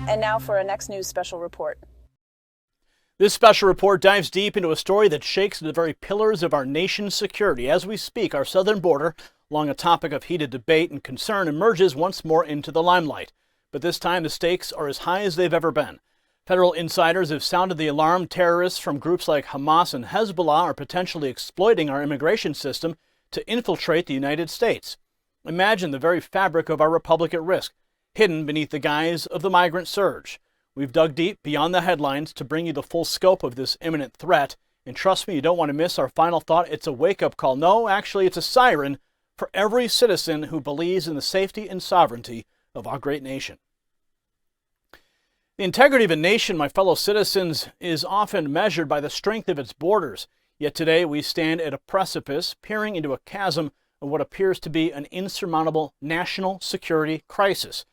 And now for our next news special report. This special report dives deep into a story that shakes the very pillars of our nation's security. As we speak, our southern border, along a topic of heated debate and concern, emerges once more into the limelight. But this time the stakes are as high as they've ever been. Federal insiders have sounded the alarm. Terrorists from groups like Hamas and Hezbollah are potentially exploiting our immigration system to infiltrate the United States. Imagine the very fabric of our republic at risk, hidden beneath the guise of the migrant surge. We've dug deep beyond the headlines to bring you the full scope of this imminent threat. And trust me, you don't want to miss our final thought. It's a wake-up call. No, actually, it's a siren for every citizen who believes in the safety and sovereignty of our great nation. The integrity of a nation, my fellow citizens, is often measured by the strength of its borders. Yet today we stand at a precipice, peering into a chasm of what appears to be an insurmountable national security crisis.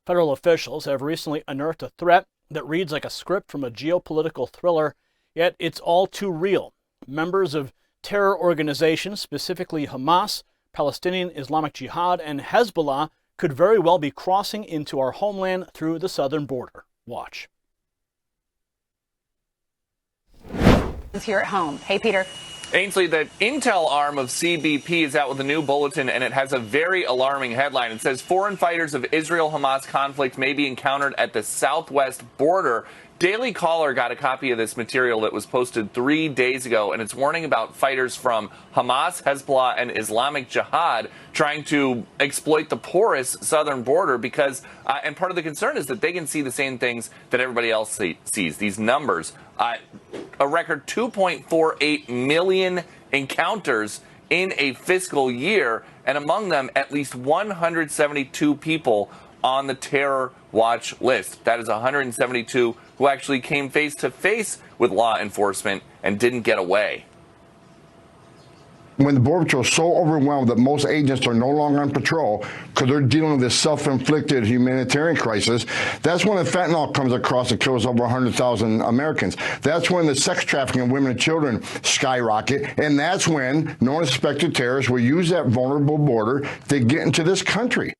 Federal officials have recently unearthed a threat that reads like a script from a geopolitical thriller, yet it's all too real. Members of terror organizations, specifically Hamas, Palestinian Islamic Jihad, and Hezbollah, could very well be crossing into our homeland through the southern border. Watch. Here at home. Hey, Peter. Ainsley, the intel arm of CBP is out with a new bulletin, and it has a very alarming headline. It says foreign fighters of Israel-Hamas conflict may be encountered at the southwest border. Daily Caller got a copy of this material that was posted 3 days ago, and it's warning about fighters from Hamas, Hezbollah, and Islamic Jihad trying to exploit the porous southern border because, and part of the concern is that they can see the same things that everybody else sees. These numbers, a record 2.48 million encounters in a fiscal year, and among them, at least 172 people on the terror watch list. That is 172 who actually came face to face with law enforcement and didn't get away. When the Border Patrol is so overwhelmed that most agents are no longer on patrol because they're dealing with this self-inflicted humanitarian crisis, that's when the fentanyl comes across and kills over 100,000 Americans. That's when the sex trafficking of women and children skyrocket, and that's when no suspected terrorists will use that vulnerable border to get into this country.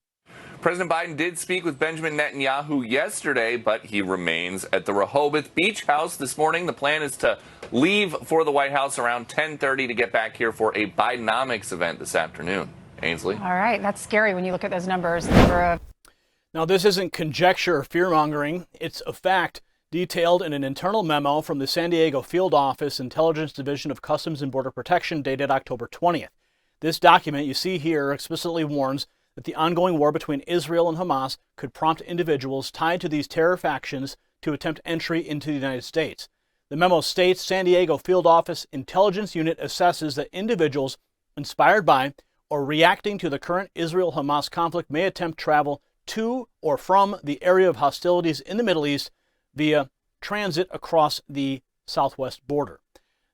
President Biden did speak with Benjamin Netanyahu yesterday, but he remains at the Rehoboth Beach House this morning. The plan is to leave for the White House around 10:30 to get back here for a Bidenomics event this afternoon. Ainsley? All right. That's scary when you look at those numbers. Now, this isn't conjecture or fear-mongering. It's a fact detailed in an internal memo from the San Diego Field Office Intelligence Division of Customs and Border Protection dated October 20th. This document you see here explicitly warns that the ongoing war between Israel and Hamas could prompt individuals tied to these terror factions to attempt entry into the United States. The memo states San Diego Field Office Intelligence Unit assesses that individuals inspired by or reacting to the current Israel-Hamas conflict may attempt travel to or from the area of hostilities in the Middle East via transit across the southwest border.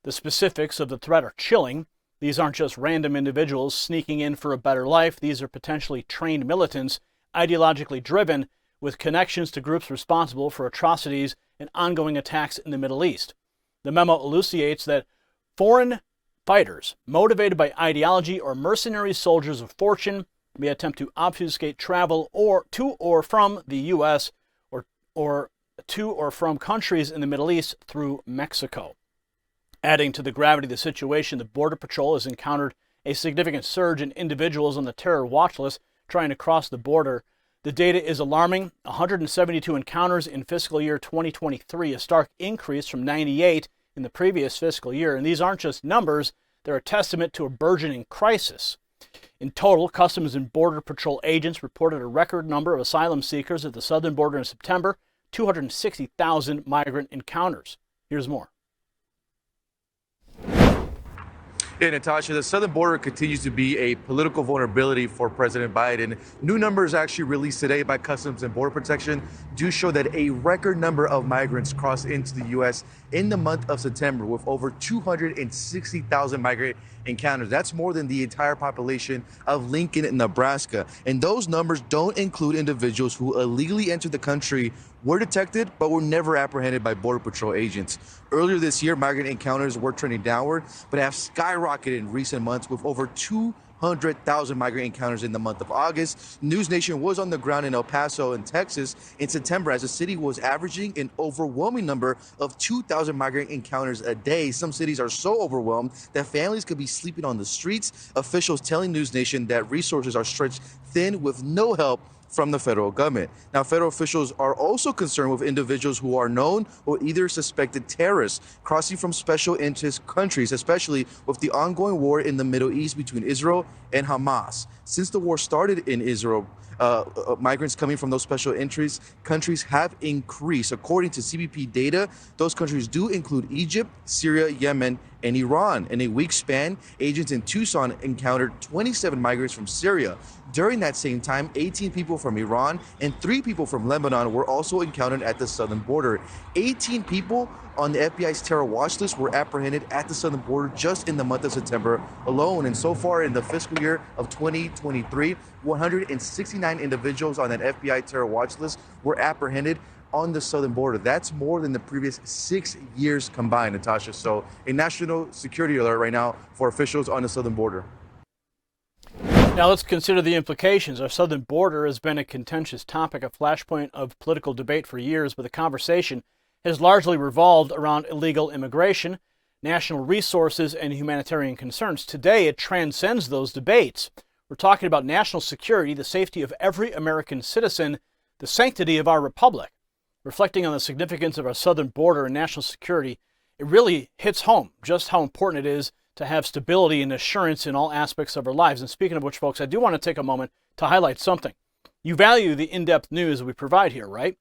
The specifics of the threat are chilling. These aren't just random individuals sneaking in for a better life. These are potentially trained militants, ideologically driven, with connections to groups responsible for atrocities and ongoing attacks in the Middle East. The memo elucidates that foreign fighters, motivated by ideology or mercenary soldiers of fortune, may attempt to obfuscate travel to or from the U.S. or to or from countries in the Middle East through Mexico. Adding to the gravity of the situation, the Border Patrol has encountered a significant surge in individuals on the terror watch list trying to cross the border. The data is alarming. 172 encounters in fiscal year 2023, a stark increase from 98 in the previous fiscal year. And these aren't just numbers, they're a testament to a burgeoning crisis. In total, Customs and Border Patrol agents reported a record number of asylum seekers at the southern border in September, 260,000 migrant encounters. Here's more. Yeah, Natasha, the southern border continues to be a political vulnerability for President Biden. New numbers actually released today by Customs and Border Protection do show that a record number of migrants crossed into the U.S. in the month of September with over 260,000 migrant encounters. That's more than the entire population of Lincoln, Nebraska. And those numbers don't include individuals who illegally entered the country, were detected, but were never apprehended by Border Patrol agents. Earlier this year, migrant encounters were trending downward, but have skyrocketed in recent months with over 2 100,000 migrant encounters in the month of August. News Nation was on the ground in El Paso in Texas in September as the city was averaging an overwhelming number of 2,000 migrant encounters a day. Some cities are so overwhelmed that families could be sleeping on the streets. Officials telling News Nation that resources are stretched thin with no help from the federal government. Now, federal officials are also concerned with individuals who are known or either suspected terrorists crossing from special interest countries, especially with the ongoing war in the Middle East between Israel and Hamas. Since the war started in Israel, migrants coming from those special interest countries have increased. According to CBP data, those countries do include Egypt, Syria, Yemen, and Iran. In a week span, agents in Tucson encountered 27 migrants from Syria. During that same time, 18 people from Iran and 3 people from Lebanon were also encountered at the southern border. 18 people on the FBI's terror watch list were apprehended at the southern border just in the month of September alone. And so far in the fiscal year of 2023, 169 individuals on that FBI terror watch list were apprehended on the southern border. That's more than the previous 6 years combined, Natasha. So a national security alert right now for officials on the southern border. Now let's consider the implications. Our southern border has been a contentious topic, a flashpoint of political debate for years, but the conversation has largely revolved around illegal immigration, national resources, and humanitarian concerns. Today, it transcends those debates. We're talking about national security, the safety of every American citizen, the sanctity of our republic. Reflecting on the significance of our southern border and national security, it really hits home just how important it is to have stability and assurance in all aspects of our lives. And speaking of which, folks, I do want to take a moment to highlight something. You value the in-depth news we provide here, right?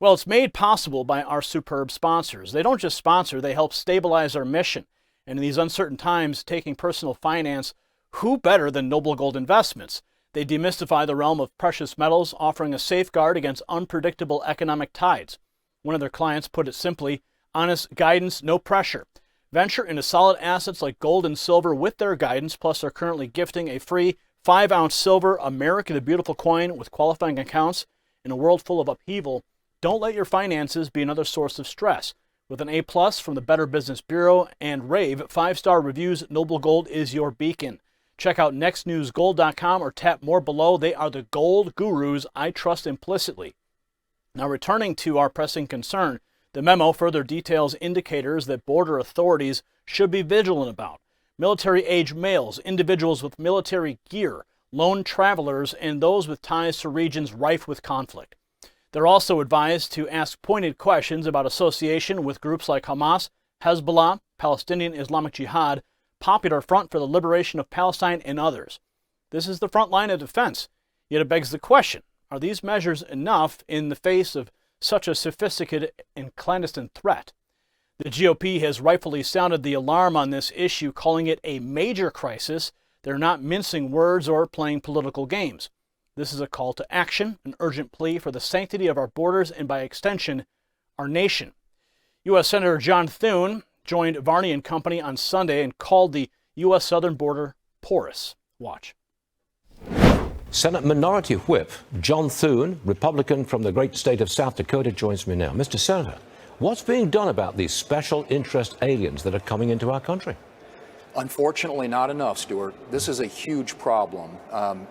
Well, it's made possible by our superb sponsors. They don't just sponsor, they help stabilize our mission. And in these uncertain times, taking personal finance, who better than Noble Gold Investments? They demystify the realm of precious metals, offering a safeguard against unpredictable economic tides. One of their clients put it simply, honest guidance, no pressure. Venture into solid assets like gold and silver with their guidance, plus they're currently gifting a free 5-ounce silver America the Beautiful coin with qualifying accounts. In a world full of upheaval, don't let your finances be another source of stress. With an A+ from the Better Business Bureau and rave 5-star reviews, Noble Gold is your beacon. Check out nextnewsgold.com or tap more below. They are the gold gurus I trust implicitly. Now, returning to our pressing concern, the memo further details indicators that border authorities should be vigilant about. Military-age males, individuals with military gear, lone travelers, and those with ties to regions rife with conflict. They're also advised to ask pointed questions about association with groups like Hamas, Hezbollah, Palestinian Islamic Jihad, Popular Front for the Liberation of Palestine, and others. This is the front line of defense. Yet it begs the question, are these measures enough in the face of such a sophisticated and clandestine threat? The GOP has rightfully sounded the alarm on this issue, calling it a major crisis. They're not mincing words or playing political games. This is a call to action, an urgent plea for the sanctity of our borders and, by extension, our nation. U.S. Senator John Thune joined Varney and Company on Sunday and called the U.S. southern border porous. Watch. Senate Minority Whip John Thune, Republican from the great state of South Dakota, joins me now. Mr. Senator, what's being done about these special interest aliens that are coming into our country? Unfortunately, not enough, Stuart. This is a huge problem.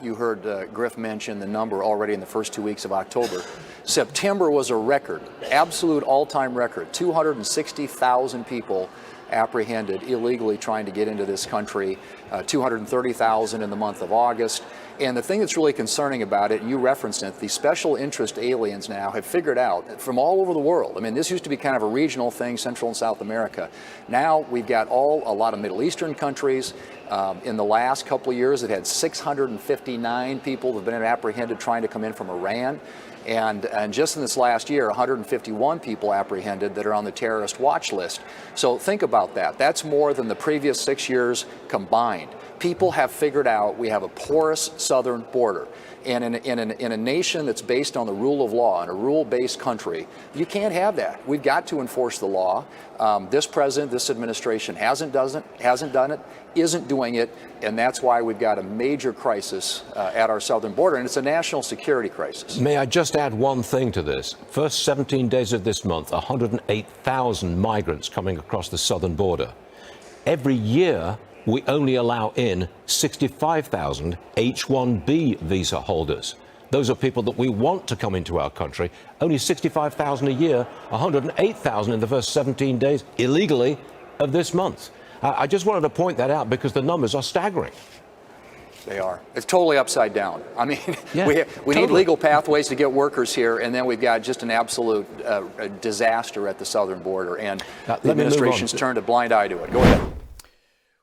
You heard Griff mention the number already in the first 2 weeks of October. September was a record, absolute all-time record, 260,000 people apprehended illegally trying to get into this country, 230,000 in the month of August. And the thing that's really concerning about it, and you referenced it, the special interest aliens now have figured out from all over the world. I mean, this used to be kind of a regional thing, Central and South America. Now we've got a lot of Middle Eastern countries. In the last couple of years, it had 659 people that have been apprehended trying to come in from Iran. And just in this last year, 151 people apprehended that are on the terrorist watch list. So think about that. That's more than the previous 6 years combined. People have figured out we have a porous southern border. And in a nation that's based on the rule of law, in a rule-based country, you can't have that. We've got to enforce the law. This president, this administration hasn't done it, isn't doing it, and that's why we've got a major crisis at our southern border, and it's a national security crisis. May I just add one thing to this? First 17 days of this month, 108,000 migrants coming across the southern border. Every year, we only allow in 65,000 H-1B visa holders. Those are people that we want to come into our country. Only 65,000 a year, 108,000 in the first 17 days illegally of this month. I just wanted to point that out because the numbers are staggering. They are. It's totally upside down. I mean, Yeah, we need legal pathways to get workers here, and then we've got just an absolute disaster at the southern border, and the administration's turned a blind eye to it. Go ahead.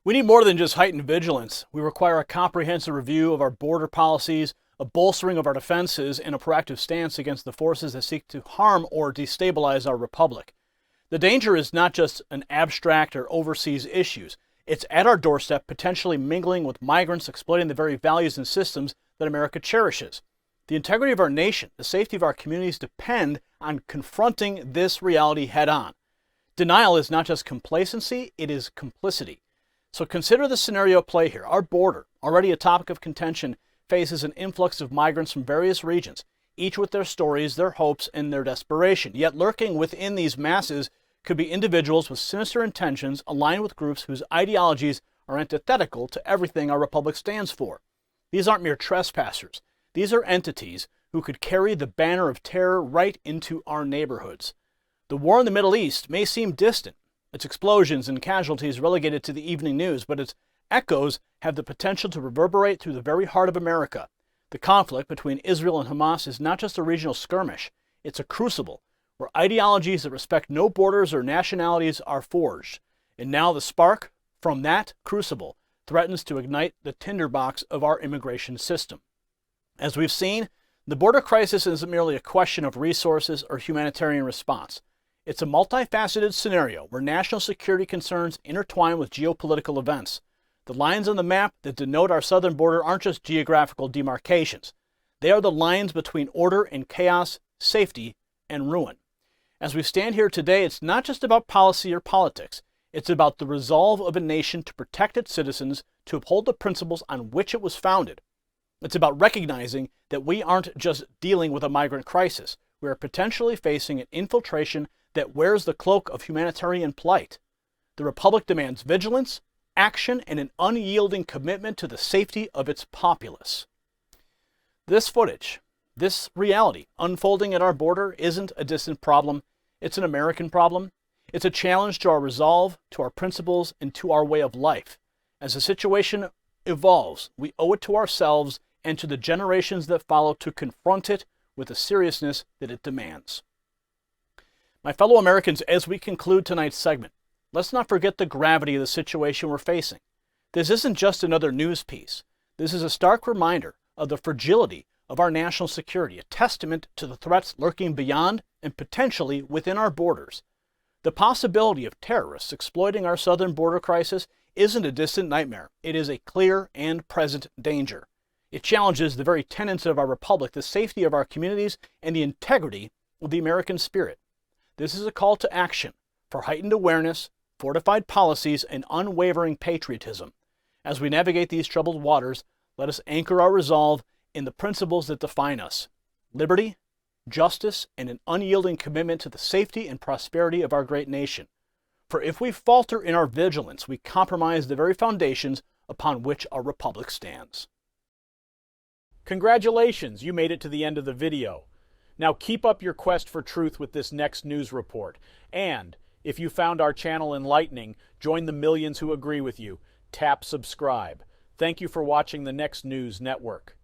We need more than just heightened vigilance. We require a comprehensive review of our border policies, a bolstering of our defenses, and a proactive stance against the forces that seek to harm or destabilize our republic. The danger is not just an abstract or overseas issues. It's at our doorstep, potentially mingling with migrants, exploiting the very values and systems that America cherishes. The integrity of our nation, the safety of our communities depend on confronting this reality head-on. Denial is not just complacency, it is complicity. So consider the scenario at play here. Our border, already a topic of contention, faces an influx of migrants from various regions, each with their stories, their hopes, and their desperation. Yet lurking within these masses could be individuals with sinister intentions aligned with groups whose ideologies are antithetical to everything our republic stands for. These aren't mere trespassers. These are entities who could carry the banner of terror right into our neighborhoods. The war in the Middle East may seem distant, its explosions and casualties relegated to the evening news, but its echoes have the potential to reverberate through the very heart of America. The conflict between Israel and Hamas is not just a regional skirmish, it's a crucible where ideologies that respect no borders or nationalities are forged. And now the spark from that crucible threatens to ignite the tinderbox of our immigration system. As we've seen, the border crisis isn't merely a question of resources or humanitarian response. It's a multifaceted scenario where national security concerns intertwine with geopolitical events. The lines on the map that denote our southern border aren't just geographical demarcations. They are the lines between order and chaos, safety and ruin. As we stand here today, it's not just about policy or politics. It's about the resolve of a nation to protect its citizens, to uphold the principles on which it was founded. It's about recognizing that we aren't just dealing with a migrant crisis. We are potentially facing an infiltration that wears the cloak of humanitarian plight. The Republic demands vigilance, action, and an unyielding commitment to the safety of its populace. This footage, this reality unfolding at our border isn't a distant problem. It's an American problem. It's a challenge to our resolve, to our principles, and to our way of life. As the situation evolves, we owe it to ourselves and to the generations that follow to confront it with the seriousness that it demands. My fellow Americans, as we conclude tonight's segment, let's not forget the gravity of the situation we're facing. This isn't just another news piece. This is a stark reminder of the fragility of our national security, a testament to the threats lurking beyond and potentially within our borders. The possibility of terrorists exploiting our southern border crisis isn't a distant nightmare. It is a clear and present danger. It challenges the very tenets of our republic, the safety of our communities, and the integrity of the American spirit. This is a call to action for heightened awareness, fortified policies, and unwavering patriotism. As we navigate these troubled waters, let us anchor our resolve in the principles that define us: liberty, justice, and an unyielding commitment to the safety and prosperity of our great nation. For if we falter in our vigilance, we compromise the very foundations upon which our republic stands. Congratulations, you made it to the end of the video. Now keep up your quest for truth with this next news report. And if you found our channel enlightening, join the millions who agree with you. Tap subscribe. Thank you for watching the Next News Network.